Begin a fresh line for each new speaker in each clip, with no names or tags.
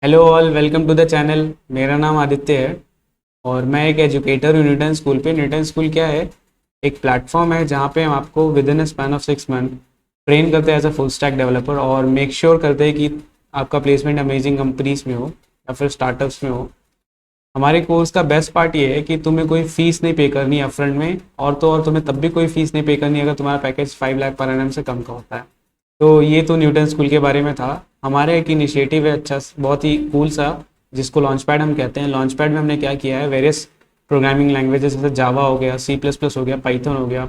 Hello all, welcome to the channel. मेरा नाम आदित्य है और मैं एक एजुकेटर हूँ न्यूटन स्कूल पे। न्यूटन स्कूल क्या है? एक प्लेटफॉर्म है जहाँ पे हम आपको within a span of 6 month train करते हैं as a full stack developer और मेक श्योर करते हैं कि आपका प्लेसमेंट अमेजिंग कंपनीज में हो या फिर स्टार्टअप्स में हो। हमारे कोर्स का बेस्ट पार्ट ये है कि तुम्हें कोई फीस नहीं पे करनी अपफ्रंट में, और तो और तुम्हें तब भी कोई फीस नहीं पे करनी अगर तुम्हारा पैकेज 5 लाख पर एनम से कम का होता है। तो ये तो न्यूटन स्कूल के बारे में था। हमारा एक इनिशिएटिव है अच्छा बहुत ही कूल सा, जिसको लॉन्च पैड हम कहते हैं। लॉन्च पैड में हमने क्या किया है, वेरियस प्रोग्रामिंग लैंग्वेजेस जैसे जावा हो गया, सी प्लस प्लस हो गया, पाइथन हो गया,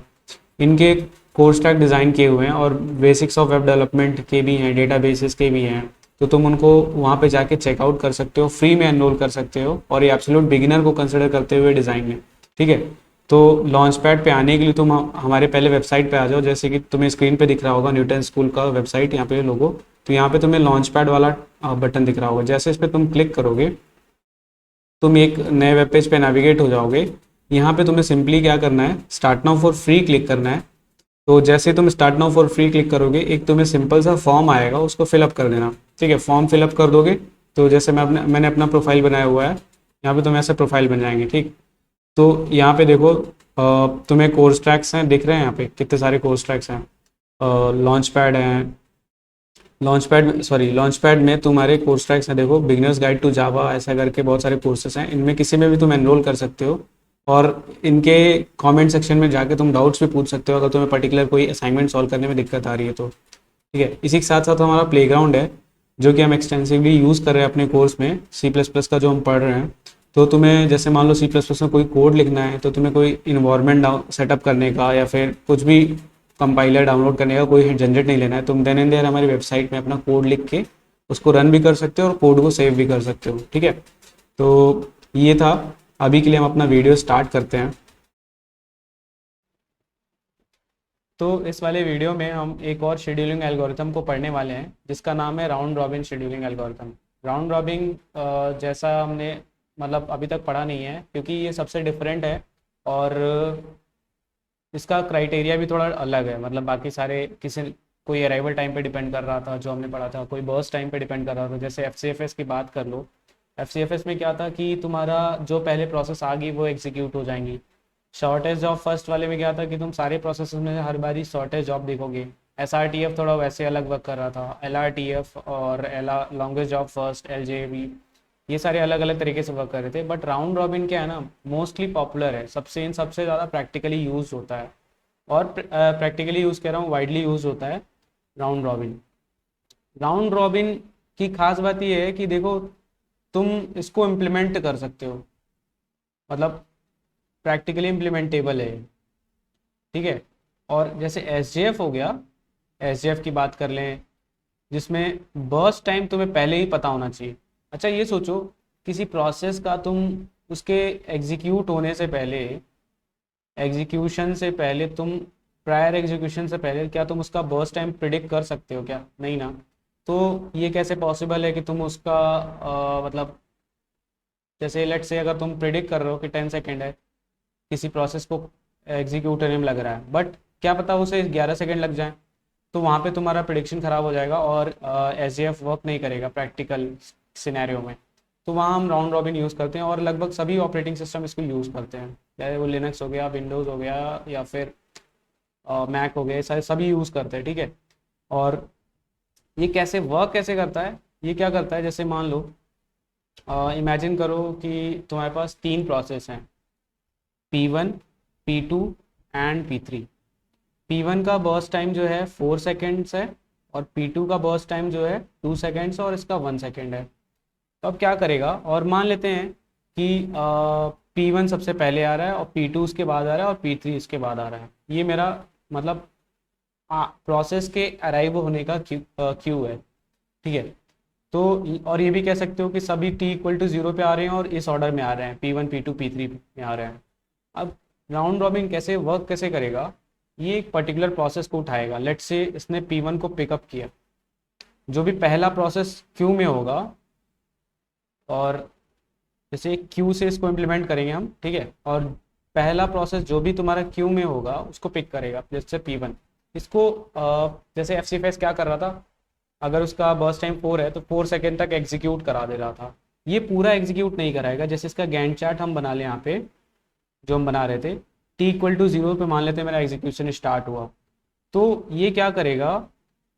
इनके कोर स्टैक डिज़ाइन किए हुए हैं और बेसिक्स ऑफ वेब डेवलपमेंट के भी हैं, डेटा बेसिस के भी हैं। तो तुम उनको वहाँ पे जाके चेकआउट कर सकते हो, फ्री में एनरोल कर सकते हो और ये एब्सोल्यूट बिगिनर को कंसिडर करते हुए डिज़ाइन में। ठीक है। तो लॉन्च पैड पे आने के लिए तुम हमारे पहले वेबसाइट पे आ जाओ। जैसे कि तुम्हें स्क्रीन पे दिख रहा होगा न्यूटन स्कूल का वेबसाइट, यहाँ पे लोगो। तो यहाँ पे तुम्हें लॉन्च पैड वाला बटन दिख रहा होगा। जैसे इस पर तुम क्लिक करोगे तुम एक नए वेब पेज पे नेविगेट हो जाओगे। यहाँ पे तुम्हें सिंपली क्या करना है, start now for free click करना है। तो जैसे तुम start now for free click करोगे एक तुम्हें सिंपल सा फॉर्म आएगा, उसको फिलअप कर देना। ठीक है, फॉर्म फिलअप कर दोगे तो जैसे मैंने अपना प्रोफाइल बनाया हुआ है, यहाँ पे तुम्हें ऐसे प्रोफाइल बन जाएंगे। ठीक। तो यहाँ पे देखो, तुम्हें कोर्स ट्रैक्स हैं दिख रहे हैं, यहाँ पे कितने सारे कोर्स ट्रैक्स हैं। लॉन्च पैड हैं, लॉन्च पैड में तुम्हारे कोर्स ट्रैक्स हैं। देखो, बिगिनर्स गाइड टू जावा, ऐसा करके बहुत सारे कोर्सेस हैं। इनमें किसी में भी तुम एनरोल कर सकते हो और इनके कमेंट सेक्शन में जाके तुम डाउट्स भी पूछ सकते हो अगर तुम्हें पर्टिकुलर कोई असाइनमेंट सॉल्व करने में दिक्कत आ रही है तो। ठीक है। इसी के साथ साथ हमारा प्लेग्राउंड है जो कि हम एक्सटेंसिवली यूज़ कर रहे हैं अपने कोर्स में, सी प्लस प्लस का जो हम पढ़ रहे हैं। तो तुम्हें जैसे मान लो सी प्लस प्लस में कोई कोड लिखना है, तो तुम्हें कोई इन्वायरमेंट सेटअप करने का या फिर कुछ भी कंपाइलर डाउनलोड करने का कोई झंझट नहीं लेना है। तुम देन एंड देयर हमारी वेबसाइट में अपना कोड लिख के उसको रन भी कर सकते हो और कोड को सेव भी कर सकते हो। ठीक है। तो ये था। अभी के लिए हम अपना वीडियो स्टार्ट करते हैं। तो इस वाले वीडियो में हम एक और शेड्यूलिंग एल्गोरिथम को पढ़ने वाले हैं जिसका नाम है round robin scheduling algorithm. Round robin जैसा हमने मतलब अभी तक पढ़ा नहीं है क्योंकि ये सबसे डिफरेंट है और इसका क्राइटेरिया भी थोड़ा अलग है। मतलब बाकी सारे किसी कोई अराइवल टाइम पे डिपेंड कर रहा था जो हमने पढ़ा था, कोई बर्स्ट टाइम पे डिपेंड कर रहा था। जैसे एफ की बात कर लो, एफ में क्या था कि तुम्हारा जो पहले प्रोसेस आ गई वो एग्जीक्यूट हो जाएंगी। शॉर्टेज जॉब फर्स्ट वाले में क्या था कि तुम सारे प्रोसेस में हर बारी शॉर्टेज जॉब देखोगे। एस थोड़ा वैसे अलग वर्क कर रहा था, एल और लॉन्गेस्ट जॉब फर्स्ट, एल ये सारे अलग अलग तरीके से वर्क कर रहे थे। बट राउंड रॉबिन क्या है ना, मोस्टली पॉपुलर है, सबसे ज़्यादा प्रैक्टिकली यूज होता है। और प्रैक्टिकली यूज़ कर रहा हूँ, वाइडली यूज होता है राउंड रॉबिन। राउंड रॉबिन की खास बात यह है कि देखो, तुम इसको इम्प्लीमेंट कर सकते हो, मतलब प्रैक्टिकली इम्प्लीमेंटेबल है। ठीक है। और जैसे एस हो गया, एस की बात कर लें जिसमें बर्स्ट टाइम तुम्हें पहले ही पता होना चाहिए। अच्छा ये सोचो, किसी प्रोसेस का तुम उसके एग्जीक्यूट होने से पहले, एग्जीक्यूशन से पहले तुम प्रायर एग्जीक्यूशन से पहले क्या तुम उसका बर्स्ट टाइम प्रिडिक्ट कर सकते हो? क्या नहीं ना। तो ये कैसे पॉसिबल है कि तुम उसका मतलब जैसे लेट से अगर तुम प्रिडिक्ट कर रहे हो कि 10 सेकेंड है किसी प्रोसेस को एग्जीक्यूट होने में लग रहा है, बट क्या पता उसे 11 सेकेंड लग जाए, तो वहाँ पे तुम्हारा प्रिडिक्शन ख़राब हो जाएगा और एस वर्क नहीं करेगा प्रैक्टिकल सिनेरियो में। तो वहाँ हम राउंड रॉबिन यूज़ करते हैं और लगभग सभी ऑपरेटिंग सिस्टम इसको यूज़ करते हैं, चाहे वो लिनक्स हो गया, विंडोज़ हो गया या फिर मैक हो गया, ये सारे सभी यूज़ करते हैं। ठीक है। और ये कैसे वर्क कैसे करता है, ये क्या करता है, जैसे मान लो इमेजिन करो कि तुम्हारे पास 3 प्रोसेस हैं, P1, P2 and P3। P1 का बर्स्ट टाइम जो है 4 सेकेंड्स है और P2 का बर्स्ट टाइम जो है 2 सेकेंड्स और इसका 1 सेकेंड है। तो अब क्या करेगा, और मान लेते हैं कि P1 सबसे पहले आ रहा है और P2 उसके बाद आ रहा है और P3 इसके बाद आ रहा है। ये मेरा मतलब प्रोसेस के अराइव होने का क्यू है। ठीक है। तो और ये भी कह सकते हो कि सभी t=0 पे आ रहे हैं और इस ऑर्डर में आ रहे हैं, P1 P2 P3 में आ रहे हैं। अब राउंड रॉबिन कैसे वर्क कैसे करेगा, ये एक पर्टिकुलर प्रोसेस को उठाएगा। लेट्स से इसने P1 को पिकअप किया, जो भी पहला प्रोसेस क्यू में होगा, और जैसे क्यू से इसको इम्प्लीमेंट करेंगे हम। ठीक है। और पहला प्रोसेस जो भी तुम्हारा क्यू में होगा उसको पिक करेगा, जैसे P1 इसको जैसे एफ क्या कर रहा था, अगर उसका बर्स्ट टाइम 4 है तो 4 सेकेंड तक एग्जीक्यूट करा दे रहा था। ये पूरा एग्जीक्यूट नहीं कराएगा। जैसे इसका गैंट चार्ट हम बना लें यहाँ पे, जो हम बना रहे थे, t=0 पे मान लेते हैं मेरा एग्जीक्यूशन स्टार्ट हुआ, तो ये क्या करेगा,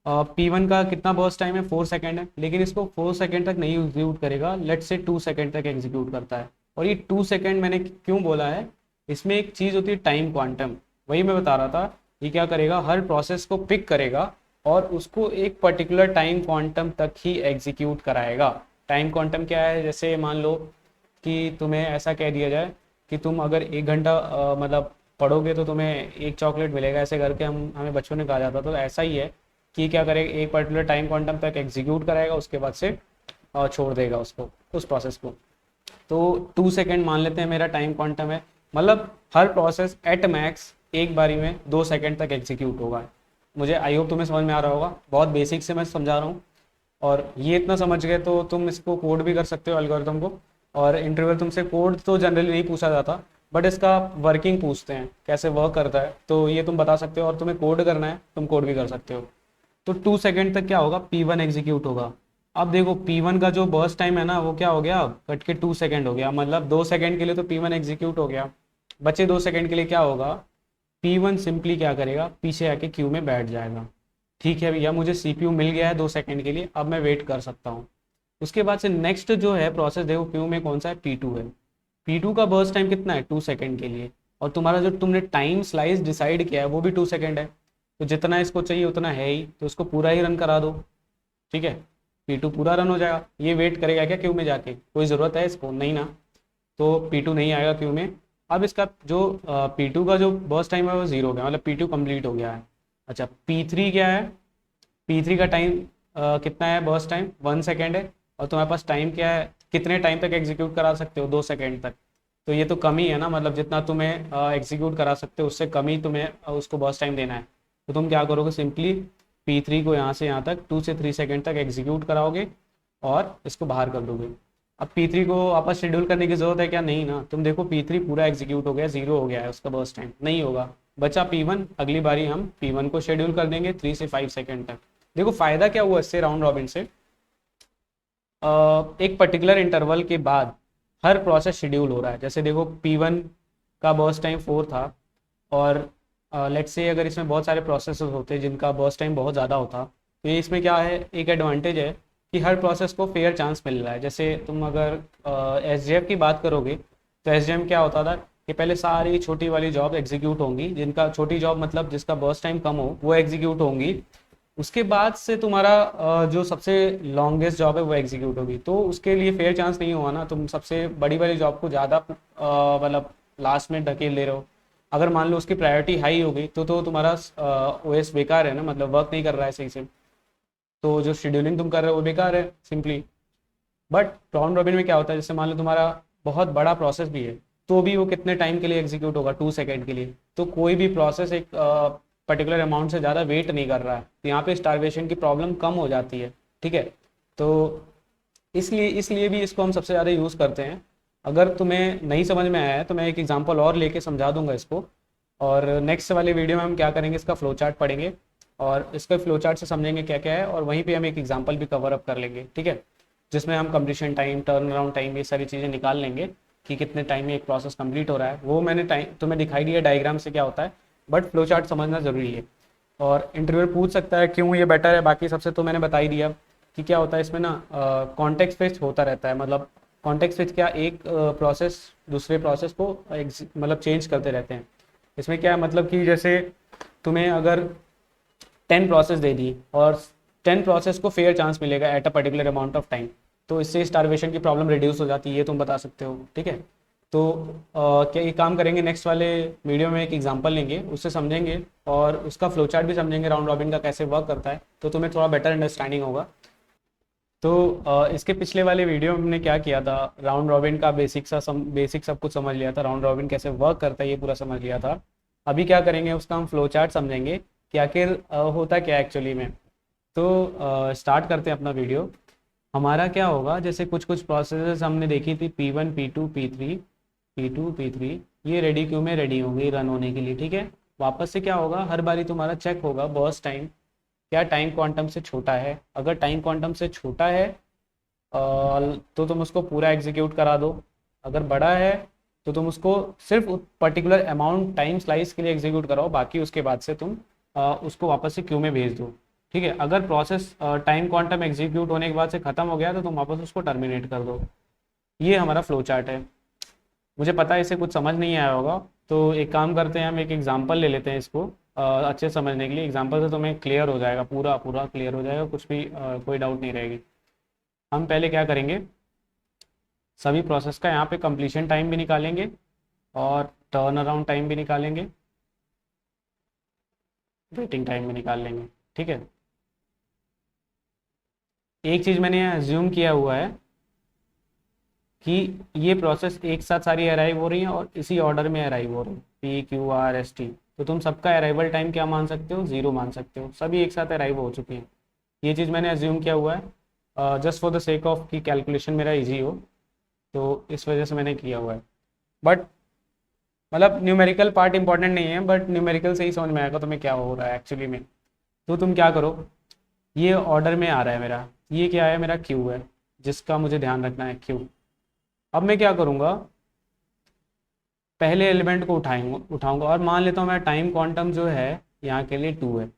P1 का कितना बर्स्ट टाइम है, 4 सेकेंड है, लेकिन इसको 4 सेकेंड तक नहीं एग्जीक्यूट करेगा, लेट से 2 सेकेंड तक एग्जीक्यूट करता है। और ये 2 सेकेंड मैंने क्यों बोला है, इसमें एक चीज़ होती है टाइम क्वांटम, वही मैं बता रहा था। ये क्या करेगा, हर प्रोसेस को पिक करेगा और उसको एक पर्टिकुलर टाइम क्वांटम तक ही एग्जीक्यूट कराएगा। टाइम क्वांटम क्या है, जैसे मान लो कि तुम्हें ऐसा कह दिया जाए कि तुम अगर 1 घंटा मतलब पढ़ोगे तो तुम्हें एक चॉकलेट मिलेगा, ऐसे करके हमें बचपन में कहा जाता था। तो ऐसा ही है कि क्या करेगा, एक पर्टिकुलर टाइम क्वांटम तक एग्जीक्यूट कराएगा, उसके बाद से छोड़ देगा उसको, उस प्रोसेस को। तो 2 सेकेंड मान लेते हैं मेरा टाइम क्वांटम है, मतलब हर प्रोसेस एट मैक्स एक बारी में 2 सेकेंड तक एग्जीक्यूट होगा। मुझे आई होप तुम्हें समझ में आ रहा होगा, बहुत बेसिक से मैं समझा रहा हूँ। और ये इतना समझ गए तो तुम इसको कोड भी कर सकते हो एल्गोरिथम को। और इंटरव्यू तुमसे कोड तो जनरली नहीं पूछा जाता, बट इसका वर्किंग पूछते हैं, कैसे वर्क करता है, तो ये तुम बता सकते हो। और तुम्हें कोड करना है, तुम कोड भी कर सकते हो। तो 2 सेकेंड तक क्या होगा, P1 एग्जीक्यूट होगा। अब देखो P1 का जो बर्स्ट टाइम है ना, वो क्या हो गया, कट के 2 सेकेंड हो गया, मतलब 2 सेकेंड के लिए तो P1 एग्जीक्यूट हो गया। बचे 2 सेकेंड के लिए क्या होगा, P1 सिंपली क्या करेगा, पीछे आके क्यू में बैठ जाएगा। ठीक है भैया, मुझे CPU मिल गया है 2 सेकेंड के लिए, अब मैं वेट कर सकता हूँ। उसके बाद से नेक्स्ट जो है प्रोसेस, देखो क्यू में कौन सा है, P2 है। P2 का बर्स्ट टाइम कितना है, 2 सेकेंड के लिए। और तुम्हारा जो तुमने टाइम स्लाइस डिसाइड किया है वो भी 2 सेकेंड है। तो जितना इसको चाहिए उतना है ही, तो उसको पूरा ही रन करा दो। ठीक है, P2 पूरा रन हो जाएगा। ये वेट करेगा क्या क्यू में जाके, कोई ज़रूरत है इसको, नहीं ना। तो P2 नहीं आएगा क्यू में। अब इसका जो P2 का जो बर्स्ट टाइम है वो 0 हो गया, मतलब P2 कंप्लीट हो गया है। अच्छा, P3 क्या है, P3 का टाइम कितना है, बर्स्ट टाइम 1 सेकेंड है। और तुम्हारे पास टाइम क्या है, कितने टाइम तक एग्जीक्यूट करा सकते हो, 2 सेकेंड तक। तो ये तो कम ही है ना, मतलब जितना तुम्हें एग्जीक्यूट करा सकते हो उससे कम ही तुम्हें उसको बर्स्ट टाइम देना है। तो तुम क्या करोगे, सिंपली P3 को यहाँ से यहाँ तक 2 से 3 सेकेंड तक एग्जीक्यूट कराओगे और इसको बाहर कर दोगे। अब P3 को वापस शेड्यूल करने की ज़रूरत है क्या, नहीं ना। तुम देखो P3 पूरा एग्जीक्यूट हो गया, 0 हो गया है उसका बर्स्ट टाइम, नहीं होगा। बचा P1, अगली बारी हम P1 को शेड्यूल कर देंगे 3 से 5 सेकेंड तक। देखो फ़ायदा क्या हुआ इससे, राउंड रॉबिन से, एक पर्टिकुलर इंटरवल के बाद हर प्रोसेस शेड्यूल हो रहा है। जैसे देखो P1 का बर्स्ट टाइम 4 था, और लेट्स से अगर इसमें बहुत सारे प्रोसेस होते हैं जिनका बर्स्ट टाइम बहुत ज़्यादा होता, तो ये इसमें क्या है, एक एडवांटेज है कि हर प्रोसेस को फेयर चांस मिल रहा है। जैसे तुम अगर SJF की बात करोगे तो SJM क्या होता था कि पहले सारी छोटी वाली जॉब एग्जीक्यूट होंगी, जिनका छोटी जॉब मतलब जिसका बर्स्ट टाइम कम हो वो एग्जीक्यूट होंगी। उसके बाद से तुम्हारा जो सबसे लॉन्गेस्ट जॉब है वो एग्जीक्यूट होगी। तो उसके लिए फेयर चांस नहीं हुआ ना, तुम सबसे बड़ी वाली जॉब को ज़्यादा मतलब लास्ट में ढकेल दे रहे हो। अगर मान लो उसकी प्रायोरिटी हाई हो गई तो तुम्हारा OS बेकार है ना, मतलब वर्क नहीं कर रहा है सही से, तो जो शेड्यूलिंग तुम कर रहे हो वो बेकार है सिंपली। बट राउंड रॉबिन में क्या होता है, जैसे मान लो तुम्हारा बहुत बड़ा प्रोसेस भी है तो भी वो कितने टाइम के लिए एग्जीक्यूट होगा, 2 सेकेंड के लिए। तो कोई भी प्रोसेस एक पर्टिकुलर अमाउंट से ज़्यादा वेट नहीं कर रहा है, तो यहाँ पे स्टारवेशन की प्रॉब्लम कम हो जाती है। ठीक है, तो इसलिए भी इसको हम सबसे ज़्यादा यूज़ करते हैं। अगर तुम्हें नहीं समझ में आया है तो मैं एक एग्जांपल और लेके समझा दूंगा इसको। और नेक्स्ट वाले वीडियो में हम क्या करेंगे, इसका फ्लो चार्ट पढ़ेंगे और इसके फ्लो चार्ट से समझेंगे क्या क्या है, और वहीं पे हम एक एग्जांपल भी कवर अप कर लेंगे। ठीक है, जिसमें हम completion time, turn around time, ये सारी चीज़ें निकाल लेंगे कि कितने टाइम में एक प्रोसेस कंप्लीट हो रहा है। वो मैंने टाइम तुम्हें दिखाई दिया डायग्राम से क्या होता है, बट फ्लो चार्ट समझना ज़रूरी है। और इंटरव्यूअर पूछ सकता है क्यों ये बेटर है बाकी सबसे, तो मैंने बता ही दिया कि क्या होता है इसमें ना, कॉन्टेक्स्ट स्विच होता रहता है। मतलब कॉन्टेक्स्ट स्विच क्या, एक प्रोसेस दूसरे प्रोसेस को मतलब चेंज करते रहते हैं। इसमें क्या है, मतलब कि जैसे तुम्हें अगर 10 प्रोसेस दे दी और 10 प्रोसेस को फेयर चांस मिलेगा at a particular amount of time, तो इससे स्टारवेशन की प्रॉब्लम रिड्यूस हो जाती है, ये तुम बता सकते हो। ठीक है, तो क्या ये काम करेंगे, नेक्स्ट वाले वीडियो में एक एग्जांपल लेंगे, उससे समझेंगे और उसका फ्लो चार्ट भी समझेंगे राउंड रॉबिन का कैसे वर्क करता है, तो तुम्हें थोड़ा बेटर अंडरस्टैंडिंग होगा। तो इसके पिछले वाले वीडियो में हमने क्या किया था, राउंड रॉबिन का बेसिक सब कुछ समझ लिया था, राउंड रॉबिन कैसे वर्क करता है ये पूरा समझ लिया था। अभी क्या करेंगे, उसका हम फ्लो चार्ट समझेंगे कि आखिर होता क्या एक्चुअली में। तो स्टार्ट करते हैं अपना वीडियो। हमारा क्या होगा, जैसे कुछ कुछ प्रोसेसेस हमने देखी थी, P1 P2 P3, P2 P3, ये रेडी क्यू में रेडी होंगी रन होने के लिए। ठीक है, वापस से क्या होगा, हर बारी तुम्हारा चेक होगा बर्स्ट टाइम क्या टाइम क्वांटम से छोटा है। अगर टाइम क्वांटम से छोटा है तो तुम उसको पूरा एग्जीक्यूट करा दो। अगर बड़ा है तो तुम उसको सिर्फ पर्टिकुलर अमाउंट टाइम स्लाइस के लिए एग्जीक्यूट कराओ, बाकी उसके बाद से तुम उसको वापस से क्यू में भेज दो। ठीक है, अगर प्रोसेस टाइम क्वांटम एग्जीक्यूट होने के बाद से ख़त्म हो गया तो तुम वापस उसको टर्मिनेट कर दो। ये हमारा फ्लो चार्ट है। मुझे पता है इसे कुछ समझ नहीं आया होगा, तो एक काम करते हैं, हम एक एग्जांपल ले लेते हैं इसको अच्छे से समझने के लिए। एग्जांपल से तुम्हें क्लियर हो जाएगा, पूरा पूरा क्लियर हो जाएगा, कुछ भी कोई डाउट नहीं रहेगी। हम पहले क्या करेंगे, सभी प्रोसेस का यहाँ पे कंप्लीशन टाइम भी निकालेंगे और टर्न अराउंड टाइम भी निकालेंगे, वेटिंग टाइम भी निकाल लेंगे। ठीक है, एक चीज़ मैंने यहाँ एज्यूम किया हुआ है कि ये प्रोसेस एक साथ सारी अराइव हो रही हैं और इसी ऑर्डर में अराइव हो रही हैं, P Q R S T. तो तुम सबका अराइवल टाइम क्या मान सकते हो, 0 मान सकते हो, सभी एक साथ अराइव हो चुकी हैं। ये चीज़ मैंने एज्यूम किया हुआ है just for the sake of कि कैलकुलेशन मेरा ईजी हो, तो इस वजह से मैंने किया हुआ है। बट मतलब न्यूमेरिकल पार्ट इंपॉर्टेंट नहीं है, बट न्यूमेरिकल से ही समझ में आएगा तुम्हें क्या हो रहा है एक्चुअली में। तो तुम क्या करो, ये ऑर्डर में आ रहा है मेरा, ये क्या है, मेरा क्यू है, जिसका मुझे ध्यान रखना है क्यू। अब मैं क्या करूँगा, पहले एलिमेंट को उठाऊंगा और मान लेता हूँ मैं टाइम क्वांटम जो है यहाँ के लिए 2 है।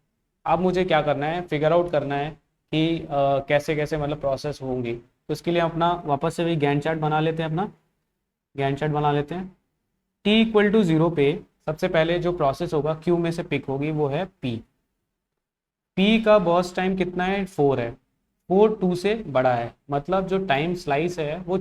अब मुझे क्या करना है, फिगर आउट करना है कि कैसे कैसे मतलब प्रोसेस होंगी। तो इसके लिए अपना वापस से वही गैंट चार्ट बना लेते हैं, अपना गैंट चार्ट बना लेते हैं। t इक्वल टू 0 पे सबसे पहले जो प्रोसेस होगा क्यू में से पिक होगी वो है p। p का बर्स्ट टाइम कितना है, 4 है। 4 2 से बड़ा है, मतलब जो टाइम स्लाइस है वो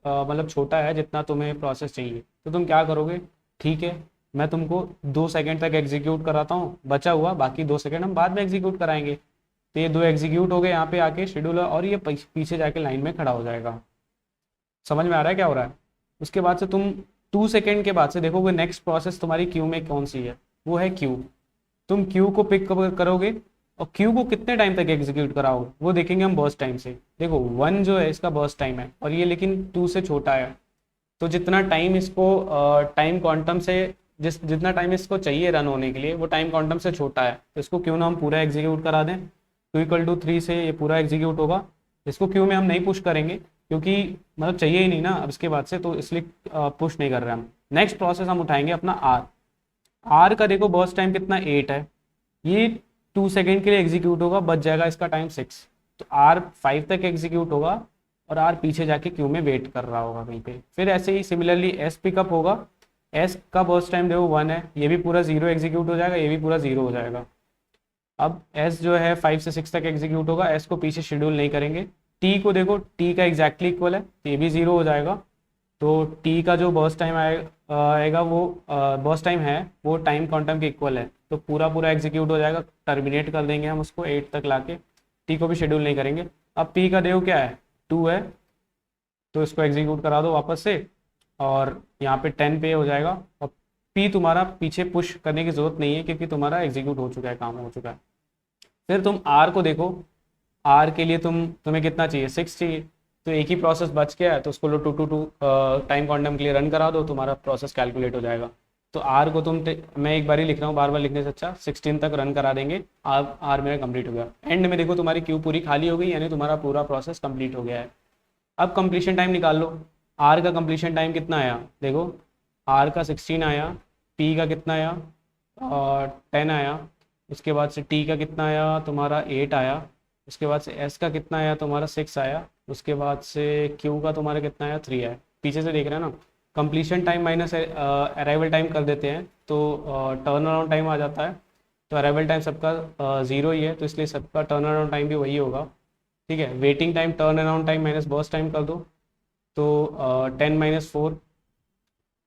मतलब छोटा है जितना तुम्हें प्रोसेस चाहिए। तो तुम क्या करोगे, ठीक है मैं तुमको 2 सेकंड तक एग्जीक्यूट कराता हूँ, बचा हुआ बाकी 2 सेकंड हम बाद में एग्जीक्यूट कराएंगे। तो ये 2 एग्जीक्यूट हो गए यहाँ पे आके शेड्यूलर, और ये पीछे जाके लाइन में खड़ा हो जाएगा। समझ में आ रहा है क्या हो रहा है। उसके बाद से तुम 2 सेकेंड के बाद से देखोगे नेक्स्ट प्रोसेस तुम्हारी क्यू में कौन सी है, वो है क्यू। तुम क्यू को पिक करोगे और क्यू को कितने टाइम तक एग्जीक्यूट कराओगे वो देखेंगे हम बर्स्ट टाइम से। देखो 1 जो है इसका बर्स्ट टाइम है और ये लेकिन 2 से छोटा है, तो जितना टाइम इसको टाइम क्वांटम से जितना टाइम इसको चाहिए रन होने के लिए वो टाइम क्वांटम से छोटा है। तो इसको क्यों ना हम पूरा एग्जीक्यूट करा दें, 2 इक्वल टू 3 से ये पूरा एग्जीक्यूट होगा। इसको क्यू में हम नहीं पुश करेंगे क्योंकि मतलब चाहिए ही नहीं ना अब इसके बाद से, तो इसलिए पुश नहीं कर रहे हम। नेक्स्ट प्रोसेस हम उठाएंगे अपना आर। आर का देखो बर्स्ट टाइम कितना, 8 है। ये 2 सेकेंड के लिए एग्जीक्यूट होगा, बच जाएगा इसका टाइम 6। तो आर 5 तक एग्जीक्यूट होगा और आर पीछे जाके क्यू में वेट कर रहा होगा कहीं पे। फिर ऐसे ही सिमिलरली एस पिकअप होगा, एस का बर्स्ट टाइम देखो 1 है, ये भी पूरा 0 एग्जीक्यूट हो जाएगा, ये भी पूरा 0 हो जाएगा। अब एस जो है 5 से 6 तक एग्जीक्यूट होगा, एस को पीछे शेड्यूल नहीं करेंगे। टी को देखो, टी का एग्जैक्टली इक्वल है, तो ये भी 0 हो जाएगा। तो टी का जो बर्स्ट टाइम आएगा वो बर्स्ट टाइम है वो टाइम क्वांटम के इक्वल है, तो पूरा पूरा एग्जीक्यूट हो जाएगा। टर्मिनेट कर देंगे हम उसको 8 तक लाके, टी को भी शेड्यूल नहीं करेंगे। अब पी का देखो क्या है, 2 है, तो इसको एग्जीक्यूट करा दो वापस से और यहाँ पे 10 पे हो जाएगा। और पी तुम्हारा पीछे पुश करने की ज़रूरत नहीं है क्योंकि तुम्हारा एग्जीक्यूट हो चुका है, काम हो चुका है। फिर तुम आर को देखो, आर के लिए तुम्हें कितना चाहिए, 6 चाहिए। तो एक ही प्रोसेस बच गया है, तो उसको लो 2 टू 2 टाइम क्वांटम के लिए रन करा दो, तुम्हारा प्रोसेस कैलकुलेट हो जाएगा। तो आर को मैं एक बार ही लिख रहा हूँ, बार बार लिखने से अच्छा 16 तक रन करा देंगे। आर मेरा कंप्लीट हो गया। एंड में देखो तुम्हारी क्यू पूरी खाली हो गई, यानी तुम्हारा पूरा प्रोसेस कंप्लीट हो गया है। अब कंप्लीशन टाइम निकाल लो। आर का कंप्लीशन टाइम कितना आया, देखो आर का 16 आया, पी का कितना आया और 10 आया। उसके बाद से टी का कितना आया, तुम्हारा 8 आया। उसके बाद से एस का कितना आया, तुम्हारा 6 आया। उसके बाद से क्यू का तुम्हारा कितना आया, 3 आया। पीछे से देख रहे हैं ना, completion time minus arrival time कर देते हैं तो टर्न अराउंड टाइम आ जाता है। तो अराइवल टाइम सबका 0 ही है, तो इसलिए सबका टर्न अराउंड टाइम भी वही होगा। ठीक है, waiting time turn around time minus burst time कर दो, तो 10 माइनस 4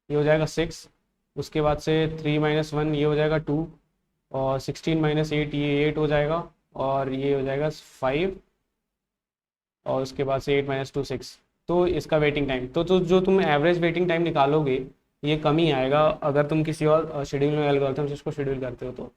ये हो जाएगा 6। उसके बाद से 3 माइनस 1 ये हो जाएगा 2 और 16 माइनस 8 ये 8 हो जाएगा और ये हो जाएगा 5 और उसके बाद से 8 माइनस 2 6। तो इसका वेटिंग टाइम तो जो तुम एवरेज वेटिंग टाइम निकालोगे ये कम ही आएगा अगर तुम किसी और शेड्यूलिंग एल्गोरिथम से इसको शेड्यूल करते हो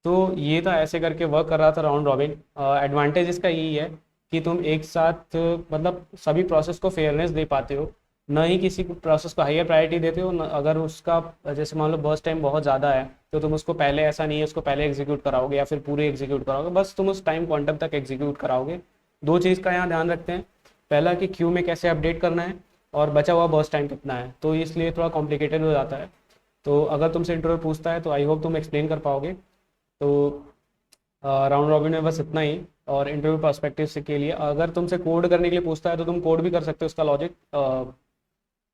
तो ये था, ऐसे करके वर्क कर रहा था राउंड रॉबिन। एडवांटेज इसका यही है कि तुम एक साथ मतलब सभी प्रोसेस को फेयरनेस दे पाते हो न ही किसी प्रोसेस को हायर प्रायोरिटी देते हो, अगर उसका जैसे मान लो बर्स्ट टाइम बहुत ज़्यादा है तो तुम उसको पहले, ऐसा नहीं है उसको पहले एग्जीक्यूट कराओगे या फिर पूरे एग्जीक्यूट कराओगे, बस तुम उस टाइम क्वांटम तक एग्जीक्यूट कराओगे। दो चीज़ का यहाँ ध्यान रखते हैं, पहला कि क्यू में कैसे अपडेट करना है और बचा हुआ बर्स्ट टाइम कितना है, तो इसलिए थोड़ा कॉम्प्लिकेटेड हो जाता है। तो अगर तुमसे इंटरव्यू पूछता है तो आई होप तुम एक्सप्लेन कर पाओगे। तो राउंड रॉबिन में बस इतना ही। और इंटरव्यू पर्सपेक्टिव से के लिए अगर तुमसे कोड करने के लिए पूछता है तो तुम कोड भी कर सकते हो उसका लॉजिक,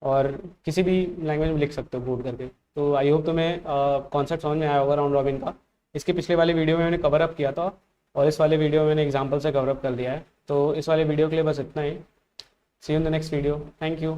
और किसी भी लैंग्वेज में लिख सकते हो कोड करके। तो आई होप तुम्हें कॉन्सेप्ट समझ में आया होगा राउंड रॉबिन का। इसके पिछले वाले वीडियो में मैंने कवर अप किया था और इस वाले वीडियो में मैंने एग्जाम्पल से कवर अप कर दिया है। तो इस वाले वीडियो के लिए बस इतना ही। See you in the next video. Thank you.